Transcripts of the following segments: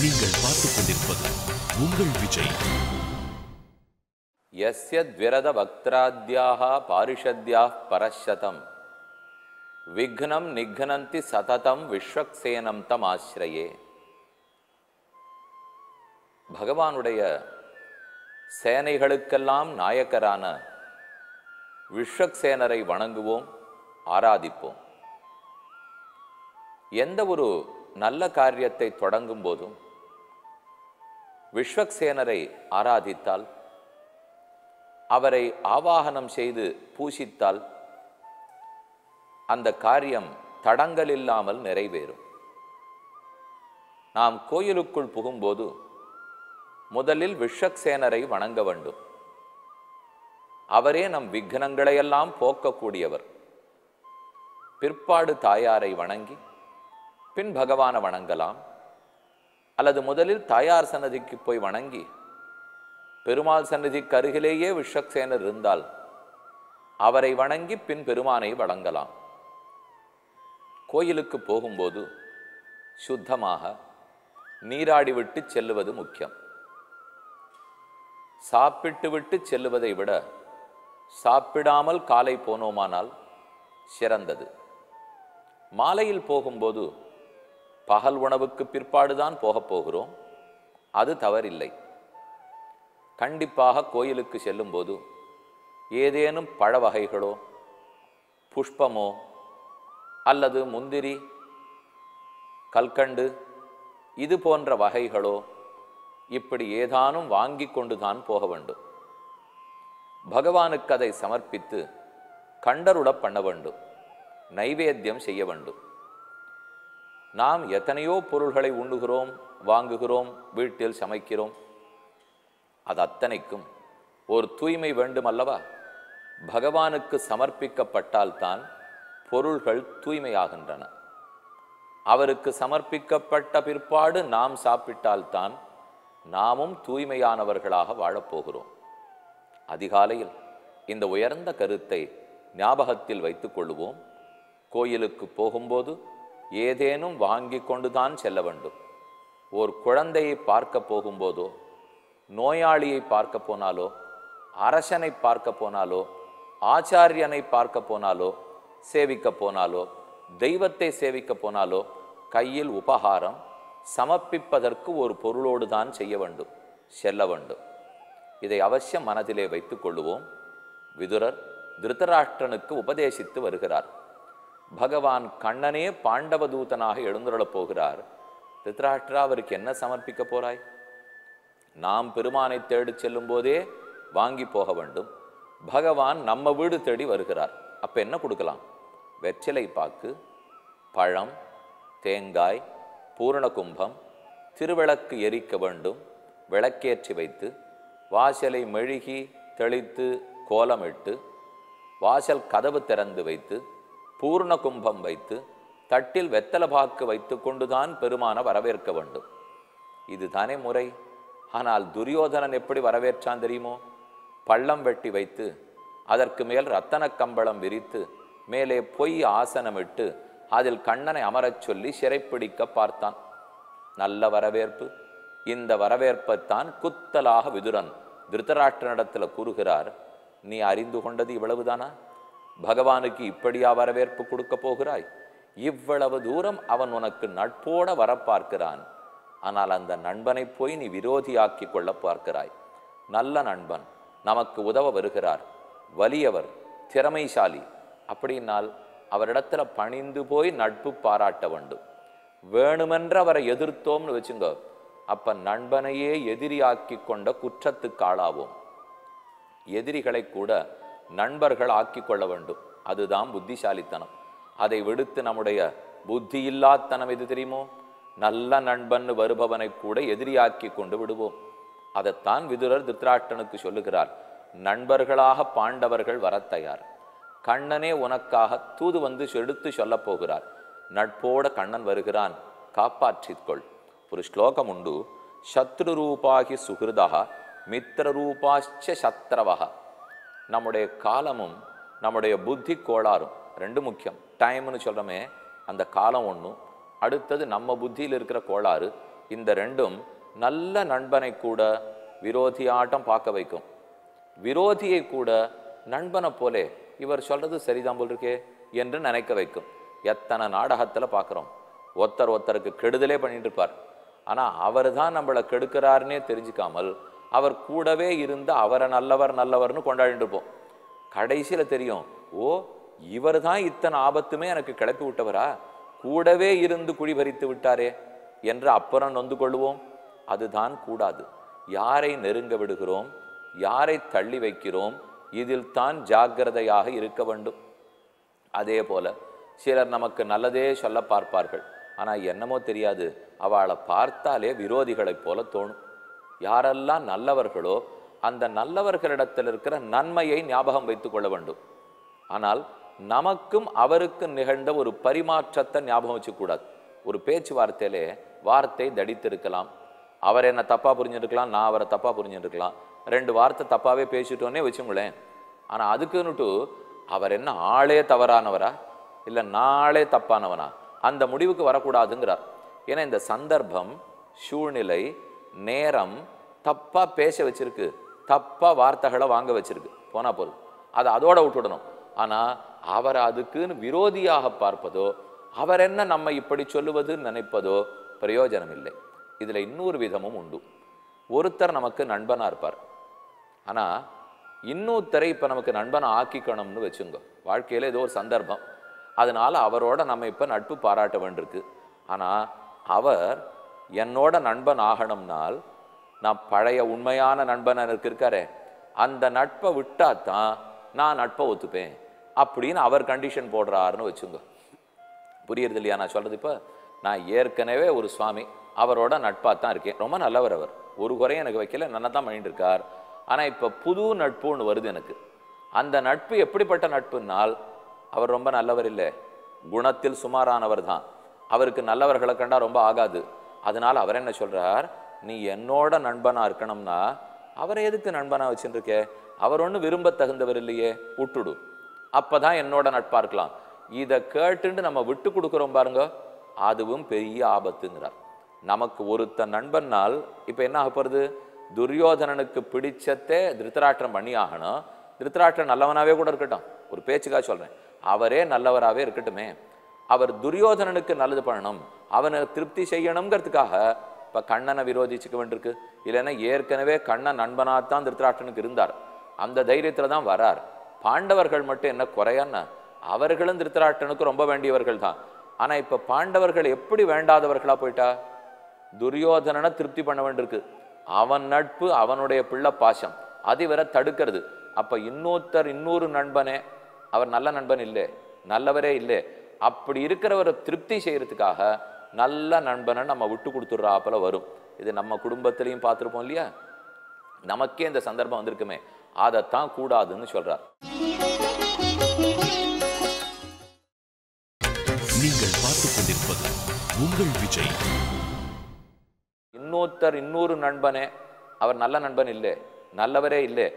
நீங்கள் பார்த்துக் கொண்டிருப்பது உங்கள் விஜய். யஸ்ய த்விரத வக்த்ராத்யாஹ பாரிஷத்யாஹ பரஷதம் விக்னம் நிக்னந்தி சததம் விஸ்வக்சேனம் தம் ஆஸ்ரயே. பகவானுடைய சேனைகளுக்கெல்லாம் நாயக்கரான விஸ்வக்சேனரை வணங்குவோம், ஆராதிப்போம். எந்த ஒரு நல்ல காரியத்தை தொடங்கும் போதும் விஸ்வக்சேனரை ஆராதித்தால், அவரை ஆவாகனம் செய்து பூசித்தால் அந்த காரியம் தடங்கல் இல்லாமல் நிறைவேறும். நாம் கோயிலுக்குள் புகும்போது முதலில் விஸ்வக்சேனரை வணங்க வேண்டும். அவரே நம் விக்னங்களையெல்லாம் போக்கக்கூடியவர். பிற்பாடு தாயாரை வணங்கி பின் பகவானை வணங்கலாம். அல்லது முதலில் தாயார் சன்னதிக்கு போய் வணங்கி பெருமாள் சன்னதிக்கு அருகிலேயே விஸ்வக்சேனர் இருந்தால் அவரை வணங்கி பின் பெருமானை வணங்கலாம். கோயிலுக்கு போகும்போது சுத்தமாக நீராடி விட்டு செல்லுவது முக்கியம். சாப்பிட்டு விட்டு செல்லுவதை விட சாப்பிடாமல் காலை போனோமானால் சிறந்தது. மாலையில் போகும்போது பகல் உணவுக்கு பிற்பாடுதான் போகப் போகிறோம், அது தவறில்லை. கண்டிப்பாக கோயிலுக்கு செல்லும்போது ஏதேனும் பழ வகைகளோ புஷ்பமோ அல்லது முந்திரி, கல்கண்டு இது போன்ற வகைகளோ இப்படி ஏதானும் வாங்கி கொண்டுதான் போக வேண்டும். பகவானுக்கு அதை சமர்ப்பித்து கண்டருட பண்ண வேண்டும், நைவேத்தியம் செய்ய வேண்டும். நாம் எத்தனையோ பொருள்களை உண்ணுகிறோம், வாங்குகிறோம், வீட்டில் சமைக்கிறோம். அது அத்தனைக்கும் ஒரு தூய்மை வேண்டும் அல்லவா? பகவானுக்கு சமர்ப்பிக்கப்பட்டால்தான் பொருள்கள் தூய்மையாகின்றன. அவருக்கு சமர்ப்பிக்கப்பட்ட பிற்பாடு நாம் சாப்பிட்டால்தான் நாமும் தூய்மையானவர்களாக வாழப்போகிறோம். அதிகாலையில் இந்த உயர்ந்த கருத்தை ஞாபகத்தில் வைத்துக் கொள்ளுவோம். கோயிலுக்கு போகும்போது ஏதேனும் வாங்கி கொண்டுதான் செல்ல வேண்டும். ஒரு குழந்தையை பார்க்க போகும்போதோ, நோயாளியை பார்க்க போனாலோ, அரசனை பார்க்க போனாலோ, ஆச்சாரியனை பார்க்க போனாலோ, சேவிக்க போனாலோ, தெய்வத்தை சேவிக்க போனாலோ கையில் உபகாரம் சமர்ப்பிப்பதற்கு ஒரு பொருளோடு தான் செய்ய வேண்டும், செல்ல வேண்டும். இதை அவசியம் மனதிலே வைத்துக் கொள்ளுவோம். விதுரர் திருதராஷ்டிரனுக்கு உபதேசித்து வருகிறார். பகவான் கண்ணனே பாண்டவ தூதனாக எழுந்துள்ளப் போகிறார். திருதராஷ்டிரா, அவருக்கு என்ன சமர்ப்பிக்க போறாய்? நாம் பெருமானை தேடி செல்லும் போதே வாங்கி போக வேண்டும். பகவான் நம்ம வீடு தேடி வருகிறார். அப்ப என்ன கொடுக்கலாம்? வெற்றிலை பாக்கு, பழம், தேங்காய், பூரண கும்பம், திருவிளக்கு எரிக்க வேண்டும். விளக்கேற்றி வைத்து வாசலை மெழுகி தெளித்து கோலமிட்டு வாசல் கதவு திறந்து வைத்து பூர்ண கும்பம் வைத்து தட்டில் வெத்தலை பாக்கு வைத்து கொண்டுதான் பெருமான வரவேற்க வேண்டும். இதுதானே முறை. ஆனால் துரியோதனன் எப்படி வரவேற்றான் தெரியுமோ? பள்ளம் வெட்டி வைத்து அதற்கு மேல் ரத்தன கம்பளம் விரித்து மேலே பொய் ஆசனமிட்டு அதில் கண்ணனை அமரச் சொல்லி சிறைப்பிடிக்க பார்த்தான். நல்ல வரவேற்பு. இந்த வரவேற்பைத்தான் குத்தலாக விதுரன் திருதராஷ்டிரனிடத்தில் கூறுகிறார். நீ அறிந்து கொண்டது இவ்வளவுதானா? பகவானுக்கு இப்படியா வரவேற்பு கொடுக்க போகிறாய்? இவ்வளவு தூரம் அவன் உனக்கு நட்போட வர பார்க்கிறான். ஆனால் அந்த நண்பனை போய் நீ விரோதியாக்கி கொள்ள பார்க்கிறாய். நல்ல நண்பன் நமக்கு உதவ வருகிறார், வலியவர், திறமைசாலி. அப்படின்னால் அவரிடத்துல பணிந்து போய் நட்பு பாராட்ட வேண்டும். வேணுமென்று அவரை எதிர்த்தோம்னு வச்சுங்க, அப்ப நண்பனையே எதிரியாக்கி கொண்ட குற்றத்துக்கு ஆளாவோம். எதிரிகளை கூட நண்பர்கள் ஆக்கி கொள்ள வேண்டும். அதுதான் புத்திசாலித்தனம். அதை விடுத்து நம்முடைய புத்தி இல்லாத்தனம் எது தெரியுமோ? நல்ல நண்பன் வருபவனை கூட எதிரியாக்கி கொண்டு விடுவோம். அதைத்தான் விதுரர் திருதராஷ்டிரனுக்கு சொல்லுகிறார். நண்பர்களாக பாண்டவர்கள் வர தயார். கண்ணனே உனக்காக தூது வந்து எடுத்து சொல்ல போகிறார். நட்போட கண்ணன் வருகிறான், காப்பாற்றிக்கொள். ஒரு ஸ்லோகம் உண்டு. சத்ரு ரூபாகி சுகிருதா மித்திர ரூபாச்ச சத்ரவக. நம்முடைய காலமும் நம்முடைய புத்தி கோளாறும் ரெண்டு முக்கியம். டைம்னு சொல்கிறோமே, அந்த காலம் ஒன்று. அடுத்தது நம்ம புத்தியில் இருக்கிற கோளாறு, இந்த ரெண்டும் நல்ல நண்பனை கூட விரோதியாட்டம் பார்க்க வைக்கும். விரோதியை கூட நண்பனை போலே இவர் சொல்றது சரிதான் போல் இருக்கே என்று நினைக்க வைக்கும். எத்தனை நாடகத்துல பார்க்குறோம், ஒருத்தருக்கு கெடுதலே பண்ணிட்டு இருப்பார். ஆனா அவர் தான் நம்மளை கெடுக்கிறாருன்னே தெரிஞ்சுக்காமல் அவர் கூடவே இருந்து அவரை நல்லவர்னு கொண்டாடிட்டு இருப்போம். கடைசியில தெரியும், ஓ இவர் தான் இத்தனை ஆபத்துமே எனக்கு கிளப்பி விட்டவரா, கூடவே இருந்து குழிபறித்து விட்டாரே என்று அப்புறம் நொந்து கொள்வோம். அதுதான் கூடாது. யாரை நெருங்க விடுகிறோம், யாரை தள்ளி வைக்கிறோம், இதில் தான் ஜாக்கிரதையாக இருக்க வேண்டும். அதே போல சிலர் நமக்கு நல்லதே சொல்ல பார்ப்பார்கள். ஆனால் என்னமோ தெரியாது, அவளை பார்த்தாலே விரோதிகளைப் போல தோணும். யாரெல்லாம் நல்லவர்களோ அந்த நல்லவர்களிடத்தில் இருக்கிற நன்மையை ஞாபகம் வைத்துக் கொள்ள வேண்டும். ஆனால் நமக்கும் அவருக்கு நிகழ்ந்த ஒரு பரிமாற்றத்தை ஞாபகம் வச்சுக்கூடாது. ஒரு பேச்சுவார்த்தையிலே வார்த்தை தடித்திருக்கலாம், அவர் என்ன தப்பா புரிஞ்சுருக்கலாம், நான் அவரை தப்பா புரிஞ்சுருக்கலாம், 2 வார்த்தை தப்பாவே பேசிட்டோன்னே வச்சுங்களேன். ஆனால் அதுக்குன்னுட்டு அவர் என்ன ஆளே தவறானவரா இல்லை நாளே தப்பானவனா, அந்த முடிவுக்கு வரக்கூடாதுங்கிறார். ஏன்னா இந்த சந்தர்ப்பம், சூழ்நிலை, நேரம் தப்பா பேச வச்சிருக்கு, தப்பா வார்த்தைகளை வாங்க வச்சிருக்கு. போனா போதும், அதை அதோட விட்டுடணும். ஆனா அவரை அதுக்குன்னு விரோதியாக பார்ப்பதோ, அவர் என்ன நம்ம இப்படி சொல்லுவதுன்னு நினைப்பதோ பிரயோஜனம் இல்லை. இதுல இன்னொரு விதமும் உண்டு. ஒருத்தர் நமக்கு நண்பனா இருப்பார், ஆனா இன்னொருத்தரை இப்ப நமக்கு நண்பனை ஆக்கிக்கணும்னு வச்சுங்க. வாழ்க்கையில ஏதோ ஒரு சந்தர்ப்பம், அதனால அவரோட நம்ம இப்ப நட்பு பாராட்ட வேண்டியிருக்கு. ஆனா அவர் என்னோட நண்பன் ஆகணும்னால் நான் பழைய உண்மையான நண்பன் எனக்கு இருக்காரே, அந்த நட்பை விட்டாதான் நான் நட்பை ஒத்துப்பேன் அப்படின்னு அவர் கண்டிஷன் போடுறாருன்னு வச்சுங்க. புரியுறது இல்லையா நான் சொல்றது? இப்போ நான் ஏற்கனவே ஒரு சுவாமி, அவரோட நட்பாக தான் இருக்கேன், ரொம்ப நல்லவர், அவர் ஒரு குறையும் எனக்கு வைக்கல, நல்லா தான் பண்ணிட்டு இருக்கார். ஆனால் இப்போ புது நட்பு ஒன்று வருது எனக்கு. அந்த நட்பு எப்படிப்பட்ட நட்புனால், அவர் ரொம்ப நல்லவர் இல்லை, குணத்தில் சுமாரானவர் தான், அவருக்கு நல்லவர்களை கண்டா ரொம்ப ஆகாது. அதனால அவர் என்ன சொல்றார், நீ என்னோட நண்பனா இருக்கணும்னா அவரை எதுக்கு நண்பனா வச்சுட்டு இருக்கே, அவர் ஒன்றும் விரும்ப தகுந்தவர் இல்லையே, விட்டுடு, அப்பதான் என்னோட நட்பா இருக்கலாம். இதை கேட்டுட்டு நம்ம விட்டு கொடுக்குறோம் பாருங்க, அதுவும் பெரிய ஆபத்துங்கிறார். நமக்கு ஒருத்த நண்பனால் இப்ப என்ன ஆக போறது, துரியோதனனுக்கு பிடிச்சத்தே திருத்தராஷ்டிரம் பண்ணி ஆகணும். திருத்தராஷ்டிரம் நல்லவனாவே கூட இருக்கட்டும், ஒரு பேச்சுக்காக சொல்றேன், அவரே நல்லவராகவே இருக்கட்டுமே, அவர் துரியோதனனுக்கு நல்லது பண்ணணும், அவனை திருப்தி செய்யணுங்கிறதுக்காக இப்ப கண்ணனை விரோதிச்சுக்க வேண்டியிருக்கு. இல்லைன்னா ஏற்கனவே கண்ணன் நண்பனாத்தான் திருத்தராஷ்டிரனுக்கு இருந்தார், அந்த தைரியத்துல தான் வரார். பாண்டவர்கள் மட்டும் என்ன குறையான்னா, அவர்களும் திருத்தராஷ்டிரனுக்கு ரொம்ப வேண்டியவர்கள் தான். ஆனா இப்ப பாண்டவர்கள் எப்படி வேண்டாதவர்களா போயிட்டா, துரியோதனனை திருப்தி பண்ண வேண்டியிருக்கு, அவன் நட்பு அவனுடைய பிள்ளை பாசம் அது இவரை தடுக்கிறது. அப்ப இன்னொரு நண்பனே, அவர் நல்ல நண்பன் இல்லை, நல்லவரே இல்லை, அப்படி இருக்கிறவரை திருப்தி செய்யறதுக்காக நல்ல நண்பனை நம்ம விட்டு கொடுத்துட்றாப்புல வரும். இது நம்ம குடும்பத்திலையும் பார்த்துருப்போம் இல்லையா, நமக்கே இந்த சந்தர்ப்பம் வந்திருக்குமே, அதைத்தான் கூடாதுன்னு சொல்றார். நீங்கள் பார்த்துக் கொண்டிருப்பது உங்கள் விஜய். இன்னொரு நண்பனே, அவர் நல்ல நண்பன் இல்லை, நல்லவரே இல்லை,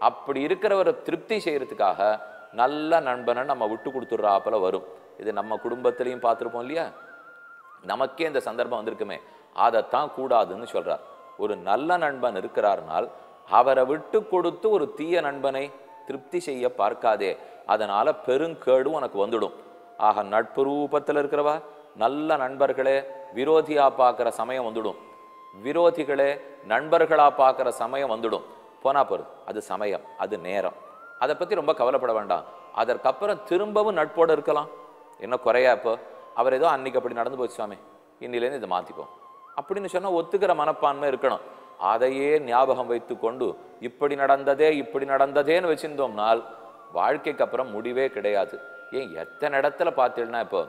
அப்படி இருக்கிறவரை திருப்தி செய்யறதுக்காக நல்ல நண்பனை நம்ம விட்டு கொடுத்துட்றாப்புல வரும். இது நம்ம குடும்பத்திலையும் பார்த்துருப்போம் இல்லையா, நமக்கே இந்த சந்தர்ப்பம் வந்திருக்குமே, அதைத்தான் கூடாதுன்னு சொல்றார். ஒரு நல்ல நண்பன் இருக்கிறார்னால் அவரை விட்டு கொடுத்து ஒரு தீய நண்பனை திருப்தி செய்ய பார்க்காதே, அதனால பெருங்கேடு உனக்கு வந்துடும். ஆக நட்பு ரூபத்தில் இருக்கிறவா நல்ல நண்பர்களே விரோதியா பார்க்குற சமயம் வந்துடும், விரோதிகளே நண்பர்களா பார்க்குற சமயம் வந்துடும். போனா போரு, அது சமயம், அது நேரம், அதை பற்றி ரொம்ப கவலைப்பட வேண்டாம். அதற்கப்புறம் திரும்பவும் நட்போடு இருக்கலாம். என்ன குறையா, இப்போ அவர் ஏதோ அன்னைக்கு அப்படி நடந்து போச்சு சுவாமி, இன்னிலேருந்து இதை மாற்றிப்போம் அப்படின்னு சொன்னால் ஒத்துக்கிற மனப்பான்மை இருக்கணும். அதையே ஞாபகம் வைத்து கொண்டு இப்படி நடந்ததேன்னு வச்சிருந்தோம்னால் வாழ்க்கைக்கு அப்புறம் முடிவே கிடையாது. ஏன் எத்தனை இடத்துல பார்த்தீங்கன்னா, இப்போ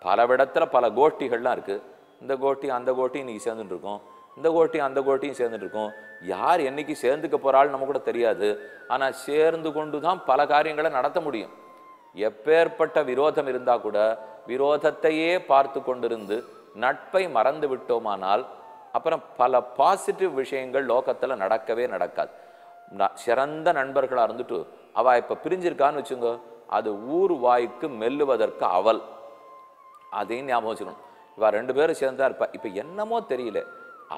பல இடத்துல பல கோஷ்டிகள்லாம் இருக்குது, இந்த கோஷ்டி அந்த கோஷ்டி இன்னைக்கு சேர்ந்துட்டு இருக்கோம், இந்த கோஷ்டி அந்த கோஷ்டியும் சேர்ந்துட்டு இருக்கோம், யார் என்னைக்கு சேர்ந்துக்க போகிறாள் நம்ம கூட தெரியாது. ஆனால் சேர்ந்து கொண்டு தான் பல காரியங்களை நடத்த முடியும். எப்பேற்பட்ட விரோதம் இருந்தால் கூட விரோதத்தையே பார்த்து கொண்டிருந்து நட்பை மறந்து விட்டோமானால் அப்புறம் பல பாசிட்டிவ் விஷயங்கள் லோகத்தில் நடக்கவே நடக்காது. சிறந்த நண்பர்களாக இருந்துட்டு அவ இப்போ பிரிஞ்சிருக்கான்னு வச்சுங்க, அது ஊர் வாய்க்கு மெல்லுவதற்கு அவல். அதையும் ஞாபகம் வச்சுக்கணும். இவ 2 பேரும் சேர்ந்தா இருப்பா, இப்போ என்னமோ தெரியல,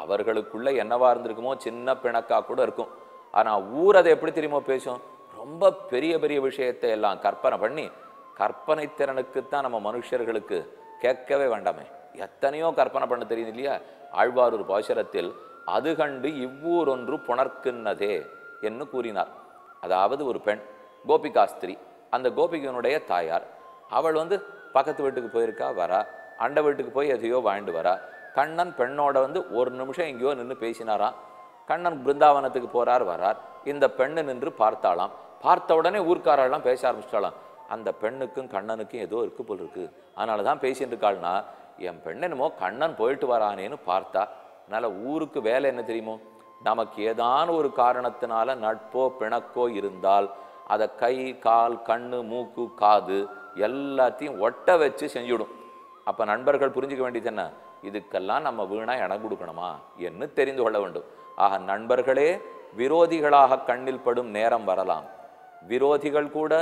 அவர்களுக்குள்ள என்னவா இருந்திருக்குமோ சின்ன பிணக்கா கூட இருக்கும். ஆனா ஊர் அதை எப்படி தெரியுமோ பேசும், ரொம்ப பெரிய பெரிய விஷயத்தை எல்லாம் கற்பனை பண்ணி, கற்பனை திறனுக்குத்தான் நம்ம மனுஷர்களுக்கு கேட்கவே வேண்டாமே, எத்தனையோ கற்பனை பண்ண தெரியும் இல்லையா. ஆழ்வாரூர் பாசுரத்தில் அது கண்டு இவ்வூர் ஒன்று புணர்க்கின்னதே என்று கூறினார். அதாவது ஒரு பெண் கோபிகாஸ்திரி, அந்த கோபிகனுடைய தாயார், அவள் பக்கத்து வீட்டுக்கு போயிருக்கா, வரா, அண்ட வீட்டுக்கு போய் எதையோ வாங்கிட்டு வரா. கண்ணன் பெண்ணோட ஒரு நிமிஷம் எங்கேயோ நின்று பேசினாராம். கண்ணன் பிருந்தாவனத்துக்கு போறார், வரார். இந்த பெண்ணு நின்று பார்த்தாலாம். பார்த்த உடனே ஊர்க்காரெல்லாம் பேச ஆரம்பிச்சிட்டாலாம். அந்த பெண்ணுக்கும் கண்ணனுக்கும் ஏதோ இருக்கு போல் இருக்கு, அதனால தான் பேசிட்டு இருக்காள்னா, என் பெண் என்னமோ கண்ணன் போயிட்டு வரானேன்னு பார்த்தா. அதனால ஊருக்கு வேலை என்ன தெரியுமோ, நமக்கு ஏதான ஒரு காரணத்தினால நட்போ பிணக்கோ இருந்தால் அதை கை கால் கண்ணு மூக்கு காது எல்லாத்தையும் ஒட்ட வச்சு செஞ்சுடும். அப்போ நண்பர்கள் புரிஞ்சுக்க வேண்டியது என்ன, இதுக்கெல்லாம் நம்ம வீணா இடம் கொடுக்கணுமா என்று தெரிந்து கொள்ள வேண்டும். ஆக நண்பர்களே விரோதிகளாக கண்ணில் படும் நேரம் வரலாம், விரோதிகள் கூட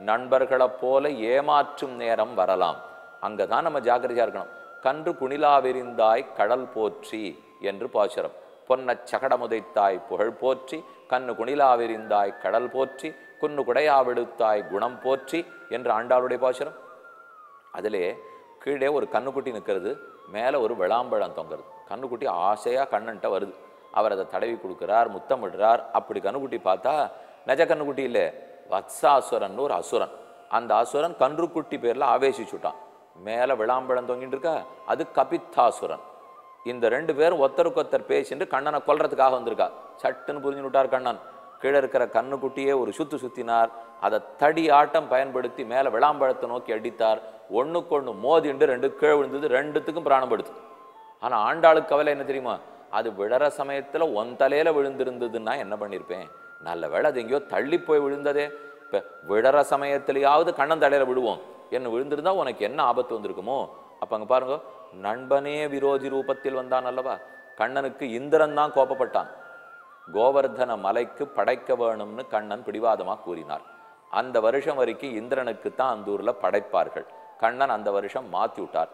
நண்பர்களைப் போல ஏமாற்றும் நேரம் வரலாம். அங்கதான் நம்ம ஜாக்கிரதையா இருக்கணும். கன்று குணிலாவிரிந்தாய் கடல் போற்றி என்று பாசுரம். பொன்ன சகடமுதைத்தாய் புகழ் போற்றி, கண்ணு குணிலாவிரிந்தாய் கடல் போற்றி, குன்னு குடையாவிடுத்தாய் குணம் போற்றி என்று ஆண்டாளுடைய பாசுரம். அதிலே கீழே ஒரு கண்ணுக்குட்டி நிற்கிறது, மேலே ஒரு விளாம்பழம் தொங்குறது. கண்ணுக்குட்டி ஆசையாக கண்ணன்ட்ட வருது. அவர் அதை தடவி கொடுக்குறார், முத்தமிடுறார். அப்படி கண்ணுக்குட்டி பார்த்தா நெஜ கண்ணுக்குட்டி இல்லை, வத்சாசுரன் ஒரு அசுரன். அந்த அசுரன் கன்றுக்குட்டி பேரில் ஆவேசிச்சுட்டான். மேலே விளாம்பழம் தொங்கிட்டு இருக்கா, அது கபித்தாசுரன். இந்த ரெண்டு பேரும் ஒத்தருக்கொத்தர் பேசிட்டு கண்ணனை கொல்றதுக்காக வந்திருக்கா. சட்டுன்னு புரிஞ்சு விட்டார் கண்ணன். கீழே இருக்கிற கண்ணுக்குட்டியே ஒரு சுத்து சுத்தினார். அதை தடி ஆட்டம் பயன்படுத்தி மேலே விளாம்பழத்தை நோக்கி அடித்தார். ஒன்றுக்கொன்று மோதிண்டு ரெண்டு கீழே விழுந்தது, ரெண்டுத்துக்கும் பிராணம் படுத்து. ஆனால் ஆண்டாளுக்கு கவலை என்ன தெரியுமா, அது விழற சமயத்தில் ஒன் தலையில் விழுந்திருந்ததுன்னா என்ன பண்ணியிருப்பேன், நல்ல வேளை அது எங்கேயோ தள்ளி போய் விழுந்ததே. இப்போ விழற சமயத்திலேயாவது கண்ணன் தலையில் விழுவோம், என்ன விழுந்திருந்தா உனக்கு என்ன ஆபத்து வந்திருக்குமோ. அப்போ அங்கே பாருங்க, நண்பனே விரோதி ரூபத்தில் வந்தான் அல்லவா. கண்ணனுக்கு இந்திரன் தான் கோபப்பட்டான். கோவர்தன மலைக்கு படைக்க வேணும்னு கண்ணன் பிடிவாதமாக கூறினார். அந்த வருஷம் வரைக்கும் இந்திரனுக்கு தான் அந்த ஊரில் படைப்பார்கள். கண்ணன் அந்த வருஷம் மாற்றி விட்டார்.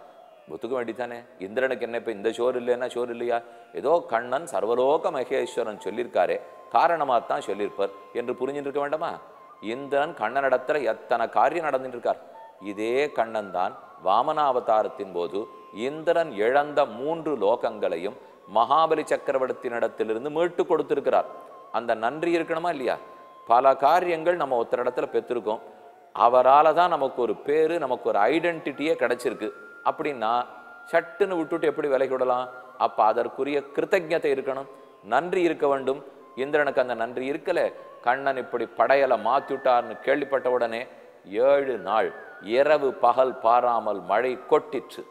ஒத்துக்க வேண்டித்தானே, இந்திரனுக்கு என்ன இப்போ இந்த ஷோர் இல்லைன்னா ஷோர் இல்லையா, ஏதோ கண்ணன் சர்வலோக மகேஸ்வரன் சொல்லியிருக்காரே, காரணமாக தான் சொல்லியிருப்பார் என்று புரிஞ்சுட்டு இருக்க வேண்டாமா. இந்திரன் கண்ணனிடத்துல எத்தனை காரியம் நடந்துட்டு இருக்கார். இதே கண்ணன் தான் வாமனாவதாரத்தின் போது இந்திரன் இழந்த 3 லோகங்களையும் மகாபலி சக்கரவர்த்தியினிடத்திலிருந்து மீட்டு கொடுத்திருக்கிறார். அந்த நன்றி இருக்கணுமா இல்லையா. பல காரியங்கள் நம்ம ஒருத்தர் இடத்துல பெற்றிருக்கோம், அவரால் தான் நமக்கு ஒரு பேரு, நமக்கு ஒரு ஐடென்டிட்டியே கிடைச்சிருக்கு. அப்படின்னா சட்டுன்னு விட்டுட்டு எப்படி விலகி விடலாம். அப்போ அதற்குரிய கிருத்தஜத்தை இருக்கணும், நன்றி இருக்க வேண்டும். இந்திரனுக்கு அந்த நன்றி இருக்கல. கண்ணன் இப்படி படையலை மாத்திவிட்டார்னு கேள்விப்பட்ட உடனே 7 நாள் இரவு பகல் பாராமல் மழை கொட்டிற்று.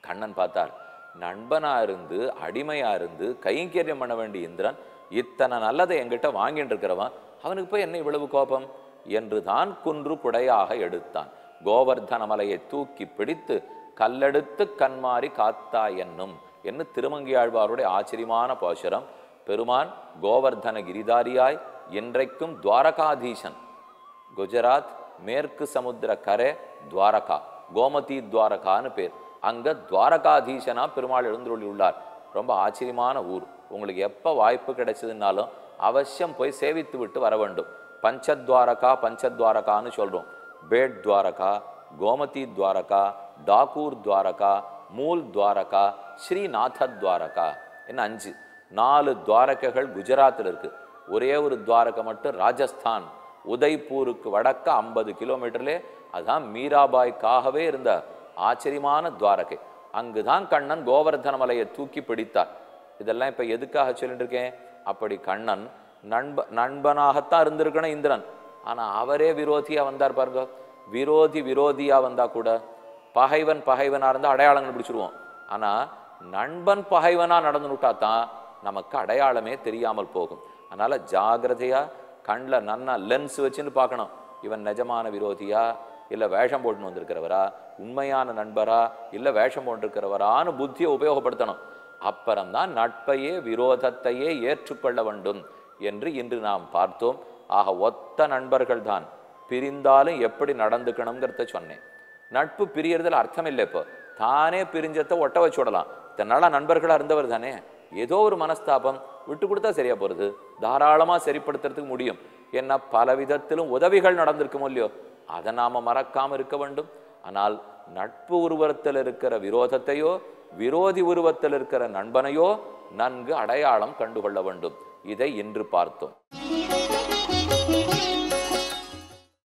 கண்ணன் பார்த்தார், நண்பனா இருந்து அடிமையா இருந்து கைங்கரியம் பண்ண வேண்டிய இந்திரன் இத்தனை நல்லதை என்கிட்ட வாங்கிட்டு இருக்கிறவன், அவனுக்கு போய் என்ன இவ்வளவு கோபம் என்று தான் குன்று குடையாக எடுத்தான். கோவர்தன மலையை தூக்கி பிடித்து கல்லெடுத்து கண்மாறி காத்தா என்னும் என்று திருமங்கியாழ்வாருடைய ஆச்சரியமான பாசுரம். பெருமான் கோவர்தன கிரிதாரியாய் இன்றைக்கும் துவாரகாதீசன். குஜராத் மேற்கு சமுத்திர கரை துவாரகா, கோமதி துவாரகான்னு பேர். அங்க துவாரகாதீசனா பெருமாள் எழுந்துள்ளி உள்ளார். ரொம்ப ஆச்சரியமான ஊர். உங்களுக்கு எப்போ வாய்ப்பு கிடைச்சதுனாலும் அவசியம் போய் சேவித்து விட்டு வர வேண்டும். பஞ்சத்வாரகா பஞ்சத்வாரகான்னு சொல்றோம். பேட் துவாரகா, கோமதி துவாரகா, டாக்கூர் துவாரகா, மூல் துவாரகா, ஸ்ரீநாத துவாரகா என்ன 4 துவாரகைகள் குஜராத்தில் இருக்கு. ஒரே ஒரு துவாரகை மட்டும் ராஜஸ்தான், உதய்பூருக்கு வடக்க 50 கிலோமீட்டர்லே. அதுதான் மீராபாய்க்காகவே இருந்த ஆச்சரியமான துவாரகை. அங்குதான் கண்ணன் கோவர்தன மலையை தூக்கி பிடித்தார். இதெல்லாம் இப்போ எதுக்காக சொல்லிட்டு இருக்கேன், அப்படி கண்ணன் நண்பனாகத்தான் இருந்திருக்கணும் இந்திரன். ஆனால் அவரே விரோதியா வந்தார் பாருங்க. விரோதியா வந்தா கூட, பகைவன் பகைவனா இருந்தால் அடையாளங்கள் பிடிச்சிருவோம். ஆனால் நண்பன் பகைவனா நடந்து விட்டாதான் நமக்கு அடையாளமே தெரியாமல் போகும். அதனால ஜாகிரதையா கண்ணில் நன்னா லென்ஸ் வச்சுன்னு பார்க்கணும். இவன் நிஜமான விரோதியா இல்லை வேஷம் போட்டுன்னு வந்திருக்கிறவரா, உண்மையான நண்பரா இல்லை வேஷம் போட்டிருக்கிறவரான்னு புத்தியை உபயோகப்படுத்தணும். அப்புறம்தான் நட்பையே விரோதத்தையே ஏற்றுக்கொள்ள வேண்டும் என்று இன்று நாம் பார்த்தோம். ஆக ஒத்த நண்பர்கள் தான் பிரிந்தாலும் எப்படி நடந்துக்கணுங்கிறத சொன்னேன். நட்பு பிரியறதுல அர்த்தம் இல்லை. இப்போ தானே பிரிஞ்சத்தை ஒட்ட வச்சு விடலாம். தன்னால நண்பர்களாக இருந்தவர் தானே, ஏதோ ஒரு மனஸ்தாபம் விட்டு கொடுத்தா சரியா போறது, தாராளமா சரிப்படுத்துறதுக்கு முடியும். ஏன்னா பல விதத்திலும் உதவிகள் நடந்திருக்கும் இல்லையோ, அதை நாம மறக்காம இருக்க வேண்டும். ஆனால் நட்பு உருவத்தில் இருக்கிற விரோதத்தையோ விரோதி உருவத்தில் இருக்கிற நண்பனையோ நன்கு அடையாளம் கண்டுகொள்ள வேண்டும். இதை இன்று பார்த்தோம்.